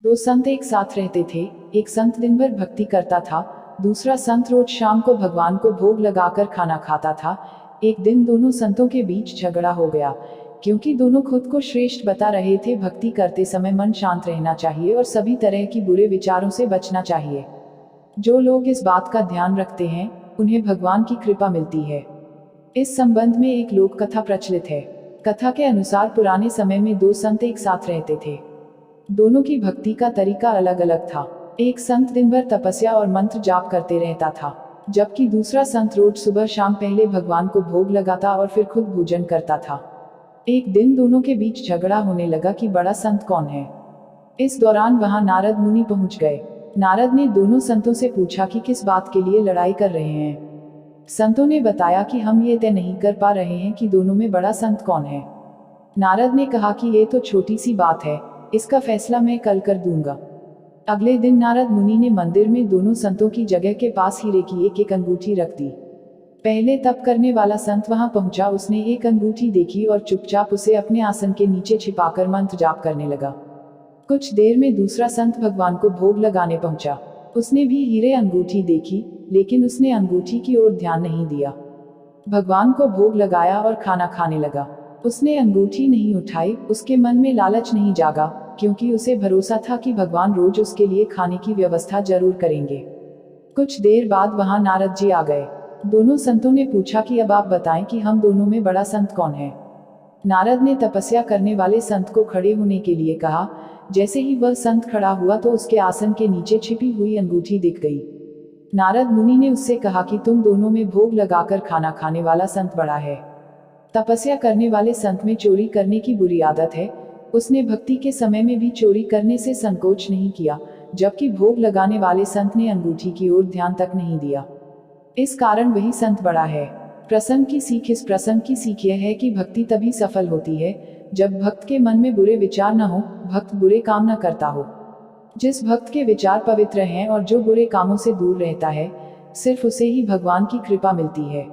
दो संत एक साथ रहते थे। एक संत दिन भर भक्ति करता था, दूसरा संत रोज शाम को भगवान को भोग लगाकर खाना खाता था। एक दिन दोनों संतों के बीच झगड़ा हो गया, क्योंकि दोनों खुद को श्रेष्ठ बता रहे थे। भक्ति करते समय मन शांत रहना चाहिए और सभी तरह की बुरे विचारों से बचना चाहिए। जो लोग इस बात का ध्यान रखते हैं, उन्हें भगवान की कृपा मिलती है। इस संबंध में एक लोक कथा प्रचलित है। कथा के अनुसार पुराने समय में दो संत एक साथ रहते थे। दोनों की भक्ति का तरीका अलग अलग था। एक संत दिन भर तपस्या और मंत्र जाप करते रहता था, जबकि दूसरा संत रोज सुबह शाम पहले भगवान को भोग लगाता और फिर खुद भोजन करता था। एक दिन दोनों के बीच झगड़ा होने लगा कि बड़ा संत कौन है। इस दौरान वहां नारद मुनि पहुंच गए। नारद ने दोनों संतों से पूछा कि किस बात के लिए लड़ाई कर रहे हैं। संतों ने बताया कि हम ये तय नहीं कर पा रहे हैं कि दोनों में बड़ा संत कौन है। नारद ने कहा कि ये तो छोटी सी बात है, इसका फैसला मैं कल कर दूंगा। अगले दिन नारद मुनि ने मंदिर में दोनों संतों की जगह के पास हीरे की एक एक अंगूठी रख दी। पहले तप करने वाला संत वहां पहुंचा। उसने एक अंगूठी देखी और चुपचाप उसे अपने आसन के नीचे छिपाकर मंत्र जाप करने लगा। कुछ देर में दूसरा संत भगवान को भोग लगाने पहुंचा। उसने भी हीरे अंगूठी देखी, लेकिन उसने अंगूठी की ओर ध्यान नहीं दिया। भगवान को भोग लगाया और खाना खाने लगा। उसने अंगूठी नहीं उठाई। उसके मन में लालच नहीं जागा, क्योंकि उसे भरोसा था कि भगवान रोज उसके लिए खाने की व्यवस्था जरूर करेंगे। कुछ देर बाद वहां नारद जी आ गए। दोनों संतों ने पूछा कि अब आप बताएं कि हम दोनों में बड़ा संत कौन है। नारद ने तपस्या करने वाले संत को खड़े होने के लिए कहा। जैसे ही वह संत खड़ा हुआ तो उसके आसन के नीचे छिपी हुई अंगूठी दिख गई। नारद मुनि ने उससे कहा कि तुम दोनों में भोग लगाकर खाना खाने वाला संत बड़ा है। तपस्या करने वाले संत में चोरी करने की बुरी आदत है। उसने भक्ति के समय में भी चोरी करने से संकोच नहीं किया, जबकि भोग लगाने वाले संत ने अंगूठी की ओर ध्यान तक नहीं दिया। इस कारण वही संत बड़ा है। प्रसंग की सीख। इस प्रसंग की सीख यह है कि भक्ति तभी सफल होती है जब भक्त के मन में बुरे विचार न हो, भक्त बुरे काम न करता हो। जिस भक्त के विचार पवित्र हैं और जो बुरे कामों से दूर रहता है, सिर्फ उसे ही भगवान की कृपा मिलती है।